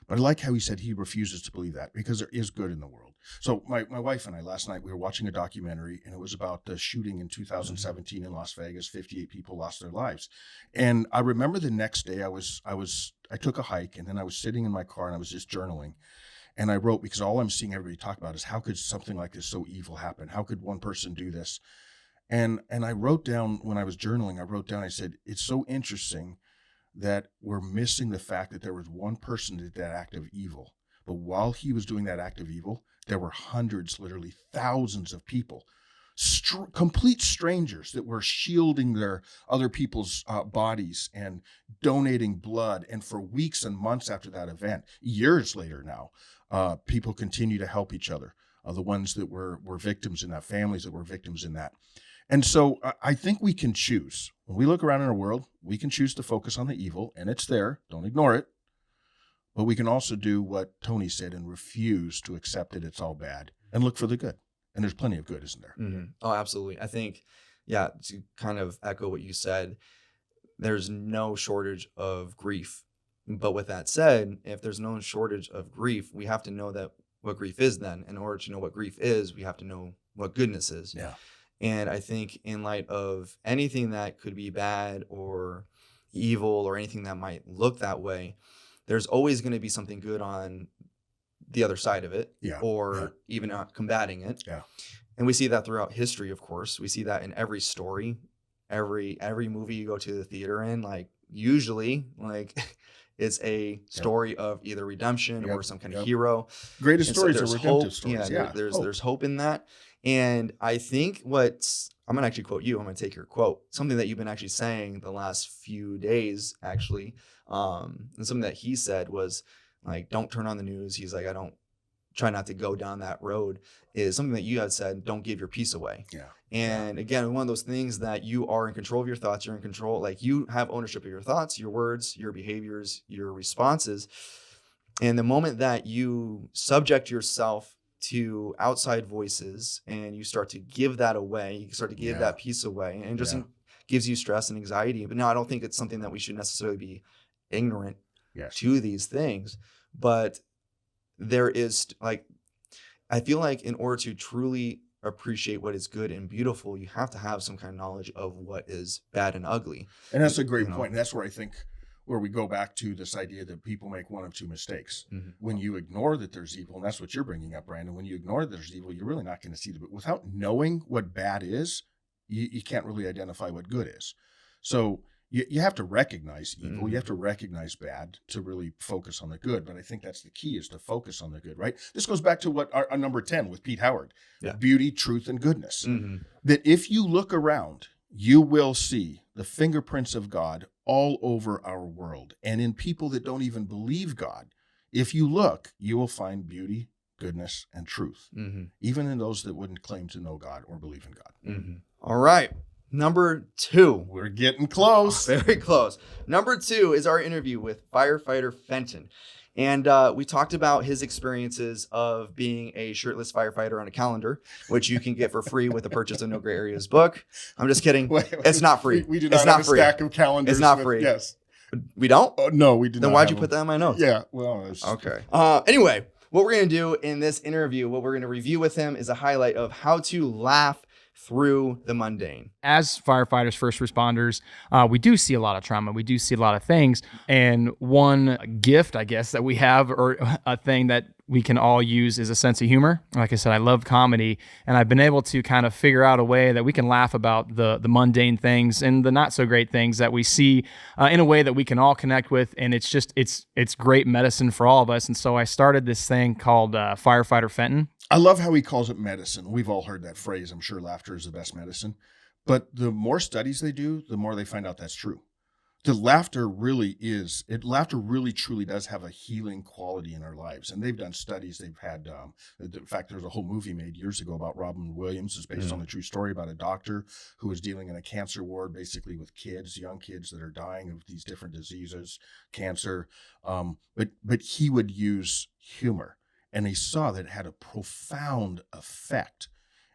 But I like how he said he refuses to believe that because there is good in the world. So my wife and I, last night, we were watching a documentary, and it was about the shooting in 2017 in Las Vegas. 58 people lost their lives. And I remember the next day I took a hike, and then I was sitting in my car and I was just journaling. And I wrote, because all I'm seeing everybody talk about is how could something like this so evil happen? How could one person do this? And I wrote down, when I was journaling, I said, it's so interesting that we're missing the fact that there was one person that did that act of evil. But while he was doing that act of evil, there were hundreds, literally thousands of people, complete strangers that were shielding their other people's bodies and donating blood. And for weeks and months after that event, years later now, people continue to help each other. The ones that were victims in that, families that were victims in that. And so I think we can choose. When we look around in our world, we can choose to focus on the evil, and it's there. Don't ignore it. But we can also do what Tony said and refuse to accept that it's all bad and look for the good. And there's plenty of good, isn't there? Mm-hmm. Oh, absolutely. I think, to kind of echo what you said, there's no shortage of grief. But with that said, if there's no shortage of grief, we have to know that what grief is then. In order to know what grief is, we have to know what goodness is. Yeah. And I think in light of anything that could be bad or evil or anything that might look that way, there's always going to be something good on the other side of it, even not combating it. Yeah. And we see that throughout history, of course. We see that in every story, every movie you go to the theater in, like usually it's a story of either redemption or some kind of hero. Greatest and stories so are redemptive hope, stories. There's hope in that. And I think I'm going to actually quote you. I'm going to take your quote, something that you've been actually saying the last few days, actually. And something that he said was like, don't turn on the news. He's like, I don't try not to go down that road, is something that you had said, don't give your peace away. Yeah. And again, one of those things that you are in control of your thoughts, you're in control, like you have ownership of your thoughts, your words, your behaviors, your responses. And the moment that you subject yourself to outside voices and you start to give that away, you start to give that peace away, and it just gives you stress and anxiety. But no, I don't think it's something that we should necessarily be ignorant to these things. But there is, I feel like in order to truly appreciate what is good and beautiful, you have to have some kind of knowledge of what is bad and ugly. And that's a great point. And that's where I think where we go back to this idea that people make one of two mistakes. Mm-hmm. When you ignore that there's evil, and that's what you're bringing up, Brandon, when you ignore that there's evil, you're really not going to see but without knowing what bad is, you can't really identify what good is. So you have to recognize evil, mm-hmm. you have to recognize bad to really focus on the good. But I think that's the key, is to focus on the good, right? This goes back to what our number 10 with Pete Howard, beauty, truth, and goodness. Mm-hmm. That if you look around, you will see the fingerprints of God all over our world. And in people that don't even believe God, if you look, you will find beauty, goodness, and truth, mm-hmm. even in those that wouldn't claim to know God or believe in God. Mm-hmm. All right. Number 2. We're getting close. Very close. Number 2 is our interview with firefighter Fenton. And we talked about his experiences of being a shirtless firefighter on a calendar, which you can get for free with the purchase of No Gray Areas book. I'm just kidding. It's not free. We do not have a stack of calendars. It's not free. Yes. We don't? No, we do Then not. why'd have you put them. that in my notes? Yeah, well, it's Okay. Anyway, what we're going to do in this interview, what we're going to review with him is a highlight of how to laugh through the mundane. As firefighters, first responders, we do see a lot of trauma. We do see a lot of things. And one gift, I guess, that we have, or a thing that we can all use, is a sense of humor. Like I said, I love comedy, and I've been able to kind of figure out a way that we can laugh about the mundane things and the not so great things that we see in a way that we can all connect with. And it's just, it's great medicine for all of us. And so I started this thing called Firefighter Fenton. I love how he calls it medicine. We've all heard that phrase. I'm sure laughter is the best medicine. But the more studies they do, the more they find out that's true. Laughter really truly does have a healing quality in our lives. And they've done studies. They've had, in fact, there's a whole movie made years ago about Robin Williams. It's based on a true story about a doctor who was dealing in a cancer ward, basically with kids, young kids that are dying of these different diseases, cancer. But he would use humor. And they saw that it had a profound effect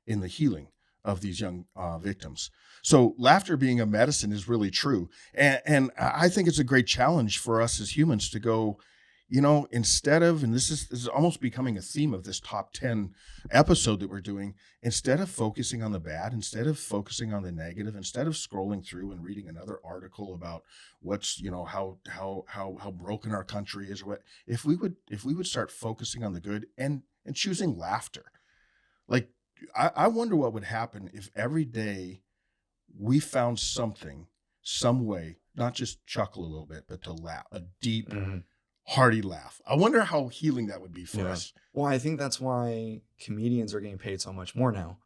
in the healing of these young victims. So laughter being a medicine is really true. And I think it's a great challenge for us as humans to go, instead of, and this is almost becoming a theme of this top 10 episode that we're doing, instead of focusing on the bad, instead of focusing on the negative, instead of scrolling through and reading another article about what's, how broken our country is, or what, if we would start focusing on the good and choosing laughter. Like, I wonder what would happen if every day we found something, some way, not just chuckle a little bit, but to laugh, a deep, hearty laugh. I wonder how healing that would be for us. Well, I think that's why comedians are getting paid so much more now,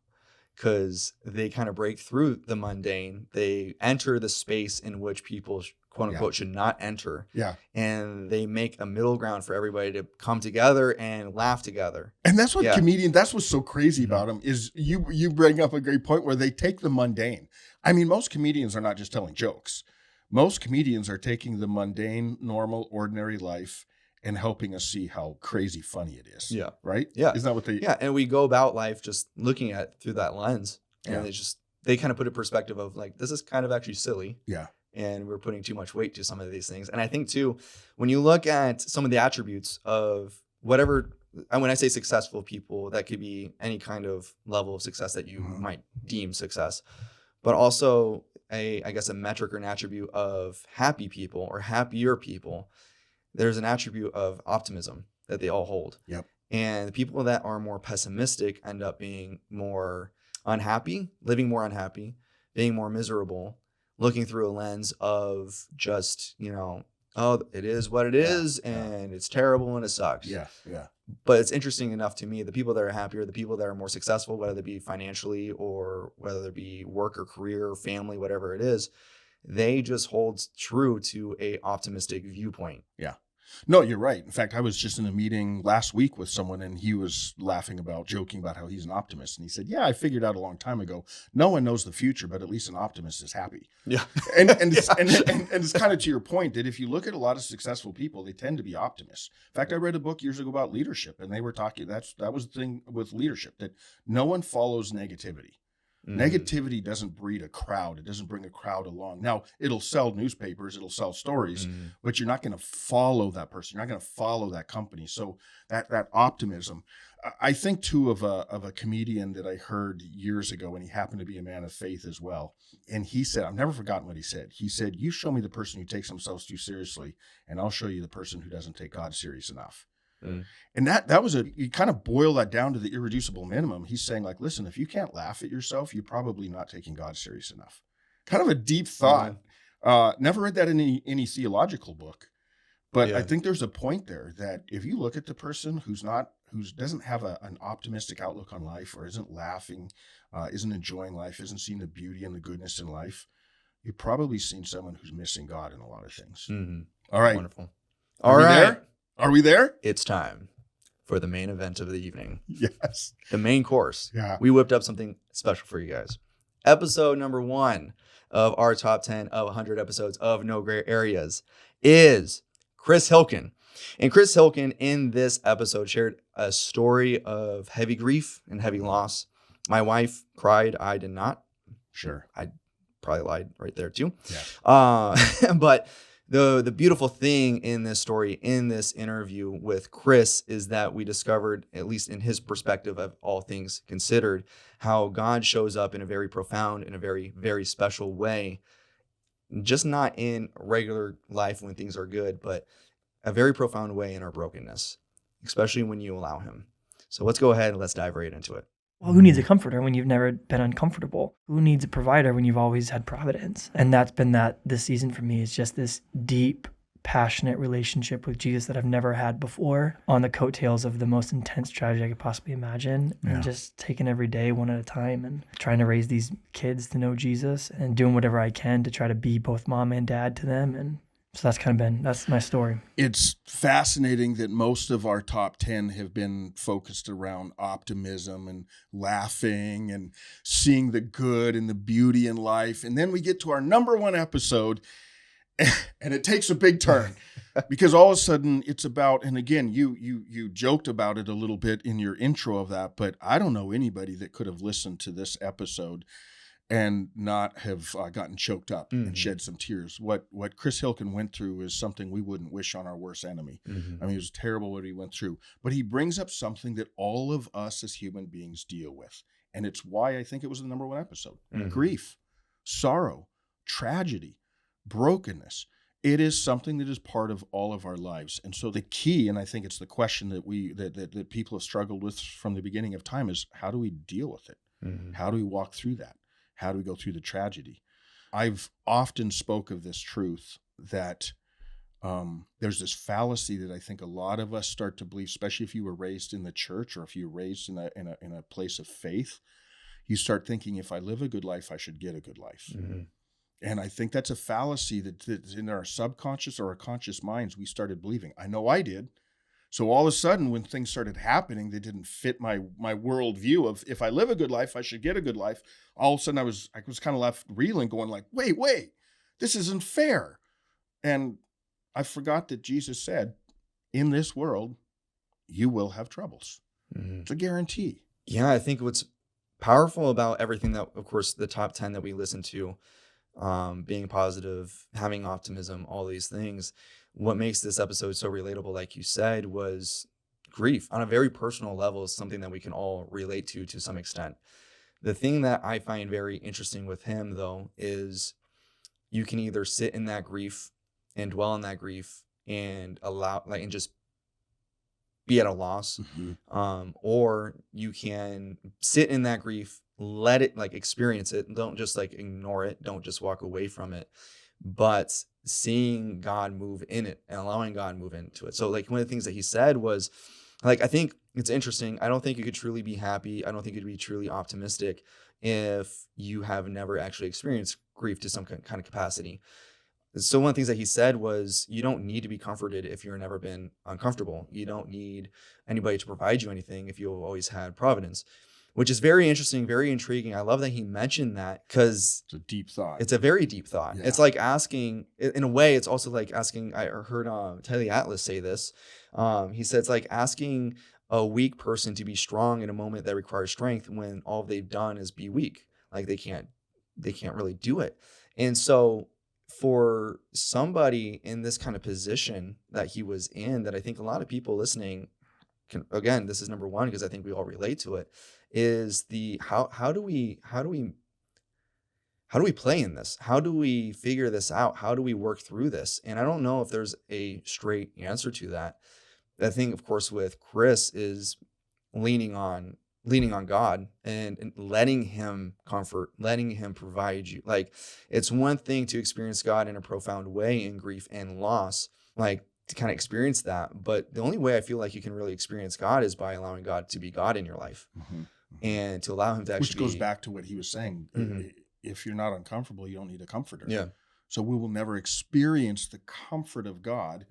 because they kind of break through the mundane. They enter the space in which people, quote unquote, should not enter. Yeah. And they make a middle ground for everybody to come together and laugh together. And that's what that's what's so crazy about them, is you bring up a great point where they take the mundane. I mean, most comedians are not just telling jokes. Most comedians are taking the mundane, normal, ordinary life and helping us see how crazy funny it is. Yeah. Right? Yeah. Isn't that what they... Yeah. And we go about life just looking at it through that lens. And Yeah. they kind of put a perspective of like, this is kind of actually silly. Yeah. And we're putting too much weight to some of these things. And I think too, when you look at some of the attributes of whatever, and when I say successful people, that could be any kind of level of success that you might deem success, but also I guess a metric or an attribute of happy people or happier people. There's an attribute of optimism that they all hold. Yep. And the people that are more pessimistic end up being more unhappy, living more unhappy, being more miserable, looking through a lens of just, oh, it is what it is, and it's terrible and it sucks. Yeah, yeah. But it's interesting enough to me, the people that are happier, the people that are more successful, whether it be financially or whether it be work or career or family, whatever it is, they just hold true to a optimistic viewpoint. Yeah. No, you're right. In fact, I was just in a meeting last week with someone, and he was joking about how he's an optimist. And he said, yeah, I figured out a long time ago, no one knows the future, but at least an optimist is happy. Yeah. And it's kind of to your point that if you look at a lot of successful people, they tend to be optimists. In fact, I read a book years ago about leadership, and they were talking, that was the thing with leadership, that no one follows negativity. Negativity doesn't breed a crowd. It doesn't bring a crowd along. Now, it'll sell newspapers, it'll sell stories, but you're not going to follow that person. You're not going to follow that company. So that optimism. I think too of a comedian that I heard years ago, and he happened to be a man of faith as well. And he said, I've never forgotten what he said. He said, you show me the person who takes themselves too seriously, and I'll show you the person who doesn't take God serious enough. And that was you kind of boil that down to the irreducible minimum. He's saying, like, listen, if you can't laugh at yourself, you're probably not taking God serious enough. Kind of a deep thought. Never read that in any theological book, but I think there's a point there that if you look at the person who doesn't have an optimistic outlook on life, or isn't laughing, isn't enjoying life, isn't seeing the beauty and the goodness in life, you've probably seen someone who's missing God in a lot of things. All right. Wonderful. All right. Are we there? It's time for the main event of the evening. Yes. The main course. Yeah. We whipped up something special for you guys. Episode number 1 of our top 10 of 100 episodes of No Gray Areas is Chris Hilken. And Chris Hilken in this episode shared a story of heavy grief and heavy loss. My wife cried. I did not. Sure. I probably lied right there too. Yeah. But the beautiful thing in this story, in this interview with Chris, is that we discovered, at least in his perspective of all things considered, how God shows up in a very profound, in a very, very special way, just not in regular life when things are good, but a very profound way in our brokenness, especially when you allow him. So let's go ahead and let's dive right into it. Well, who needs a comforter when you've never been uncomfortable? Who needs a provider when you've always had providence? And that's been that this season for me, is just this deep, passionate relationship with Jesus that I've never had before, on the coattails of the most intense tragedy I could possibly imagine. And just taking every day one at a time and trying to raise these kids to know Jesus and doing whatever I can to try to be both mom and dad to them. And so that's my story. It's fascinating that most of our top 10 have been focused around optimism and laughing and seeing the good and the beauty in life. And then we get to our number one episode and it takes a big turn because all of a sudden it's about, and again, you joked about it a little bit in your intro of that, but I don't know anybody that could have listened to this episode and not have gotten choked up and shed some tears. What Chris Hilken went through is something we wouldn't wish on our worst enemy. I mean, it was terrible what he went through. But he brings up something that all of us as human beings deal with. And it's why I think it was the number one episode. Grief, sorrow, tragedy, brokenness. It is something that is part of all of our lives. And so the key, and I think it's the question that that people have struggled with from the beginning of time, is how do we deal with it? How do we walk through that? How do we go through the tragedy? I've often spoke of this truth that there's this fallacy that I think a lot of us start to believe, especially if you were raised in the church or if you were raised in a place of faith. You start thinking, if I live a good life, I should get a good life. And I think that's a fallacy that's in our subconscious or our conscious minds we started believing. I know I did. So all of a sudden, when things started happening, they didn't fit my worldview of, if I live a good life, I should get a good life. All of a sudden, I was kind of left reeling, going like, wait, this isn't fair. And I forgot that Jesus said, in this world, you will have troubles. It's a guarantee. Yeah, I think what's powerful about everything that, of course, the top 10 that we listen to, being positive, having optimism, all these things. What makes this episode so relatable, like you said, was grief on a very personal level, is something that we can all relate to some extent. The thing that I find very interesting with him, though, is you can either sit in that grief and dwell in that grief and and just be at a loss, or you can sit in that grief, let it experience it. Don't just ignore it. Don't just walk away from it, but seeing God move in it and allowing God move into it. So one of the things that he said was I think it's interesting. I don't think you could truly be happy. I don't think you'd be truly optimistic if you have never actually experienced grief to some kind of capacity. So one of the things that he said was, you don't need to be comforted if you've never been uncomfortable. You don't need anybody to provide you anything if you've always had providence, which is very interesting, very intriguing. I love that he mentioned that, because it's a deep thought. It's a very deep thought. Yeah. It's like asking, in a way, it's also like asking, I heard Tyler Atlas say this. He said it's like asking a weak person to be strong in a moment that requires strength when all they've done is be weak. Like they can't really do it. And so for somebody in this kind of position that he was in, that I think a lot of people listening can, again, this is number one, because I think we all relate to it, is the how do we play in this? How do we figure this out? How do we work through this? And I don't know if there's a straight answer to that. The thing, of course, with Chris is leaning on God and letting him comfort, letting him provide you. Like, it's one thing to experience God in a profound way in grief and loss, like to kind of experience that. But the only way I feel like you can really experience God is by allowing God to be God in your life. And to allow him to actually, which goes back to what he was saying. If you're not uncomfortable, you don't need a comforter. Yeah. So we will never experience the comfort of God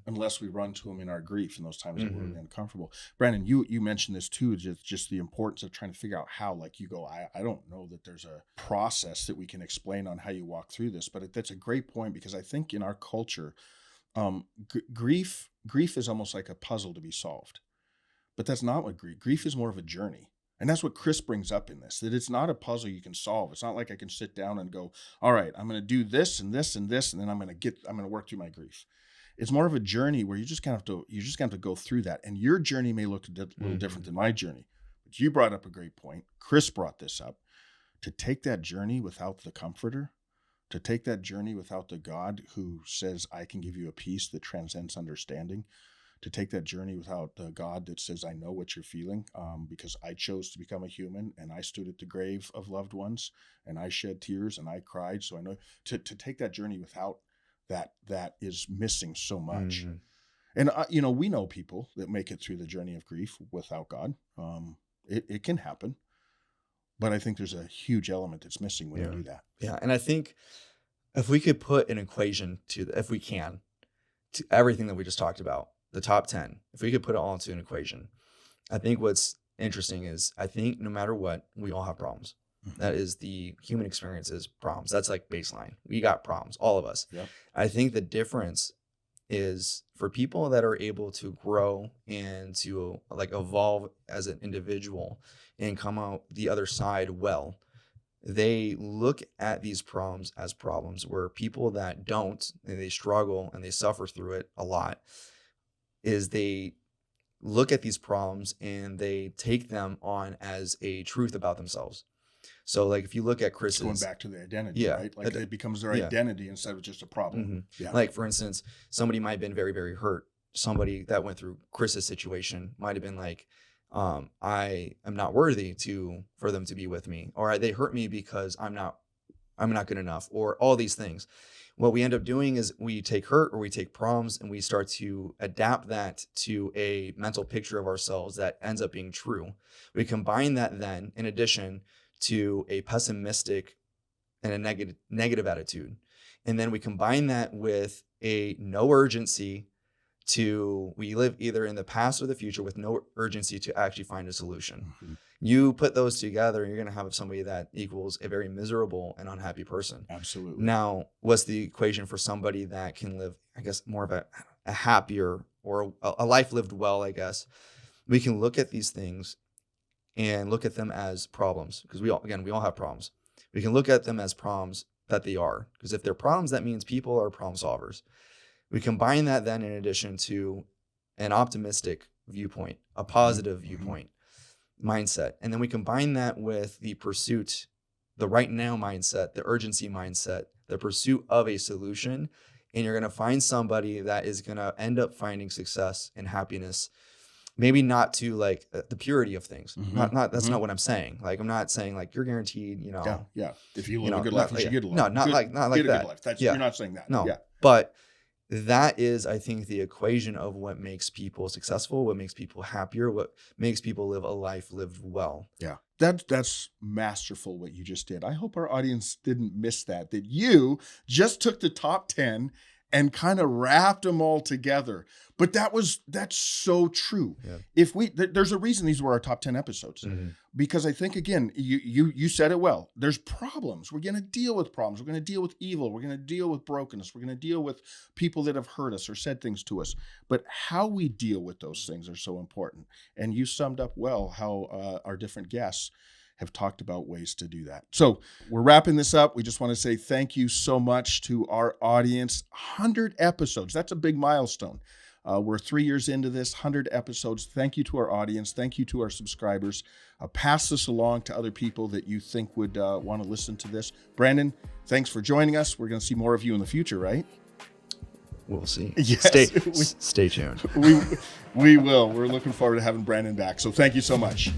unless we run to him in our grief in those times that we're really uncomfortable. Brandon, you mentioned this too, just the importance of trying to figure out how, like you go, I don't know that there's a process that we can explain on how you walk through this, but that's a great point, because I think in our culture, grief is almost like a puzzle to be solved. But that's not what grief is. More of a journey. And that's what Chris brings up in this, that it's not a puzzle you can solve. It's not like I can sit down and go, all right, I'm going to do this and this and this, and then I'm going to work through my grief. It's more of a journey where you just kind of have to go through that. And your journey may look a little different than my journey. But you brought up a great point. Chris brought this up. To take that journey without the comforter, to take that journey without the God who says, I can give you a peace that transcends understanding, to take that journey without the God that says, I know what you're feeling, because I chose to become a human and I stood at the grave of loved ones and I shed tears and I cried. So I know to take that journey without that is missing so much. And, we know people that make it through the journey of grief without God. It can happen. But I think there's a huge element that's missing when you do that. Yeah. And I think if we could put an equation if we can, to everything that we just talked about, the top 10, if we could put it all into an equation, I think what's interesting is I think no matter what, we all have problems. That is the human experience is problems. That's like baseline. We got problems, all of us. Yep. I think the difference is for people that are able to grow and to like evolve as an individual and come out the other side well, they look at these problems as problems, where people that don't, and they struggle and they suffer through it a lot, is they look at these problems and they take them on as a truth about themselves. So like if you look at Chris's, going back to the identity, right? Like it becomes their identity instead of just a problem. Like for instance, somebody might have been very, very hurt. Somebody that went through Chris's situation might have been like, I am not worthy for them to be with me, or they hurt me because I'm not good enough, or all these things. What we end up doing is we take hurt or we take problems and we start to adapt that to a mental picture of ourselves that ends up being true. We combine that then in addition to a pessimistic and a negative attitude. And then we combine that with a no urgency we live either in the past or the future with no urgency to actually find a solution. You put those together and you're going to have somebody that equals a very miserable and unhappy person. Absolutely. Now, what's the equation for somebody that can live, I guess, more of a happier or a life lived well, I guess? We can look at these things and look at them as problems, because we all have problems. We can look at them as problems that they are, because if they're problems, that means people are problem solvers. We combine that then in addition to an optimistic viewpoint, a positive viewpoint, mindset. And then we combine that with the pursuit, the right now mindset, the urgency mindset, the pursuit of a solution. And you're going to find somebody that is going to end up finding success and happiness. Maybe not to like the purity of things. That's not what I'm saying. Like, I'm not saying like you're guaranteed, Yeah. If you live a good life, you should get a life. No, not like that. Get a good life. You're not saying that. No. Yeah. But that is, I think, the equation of what makes people successful, what makes people happier, what makes people live a life lived well. Yeah. That's masterful what you just did. I hope our audience didn't miss that you just took the top 10 and kind of wrapped them all together. But that's so true. Yeah. There's a reason these were our top 10 episodes, because I think, again, you said it well. There's problems. We're going to deal with problems. We're going to deal with evil. We're going to deal with brokenness. We're going to deal with people that have hurt us or said things to us. But how we deal with those things are so important. And you summed up well how our different guests have talked about ways to do that. So we're wrapping this up. We just want to say thank you so much to our audience. 100 episodes. That's a big milestone. We're 3 years into this, 100 episodes. Thank you to our audience. Thank you to our subscribers. Pass this along to other people that you think would want to listen to this. Brandon, thanks for joining us. We're going to see more of you in the future, right? We'll see. Yes. Stay tuned. We will. We're looking forward to having Brandon back. So thank you so much.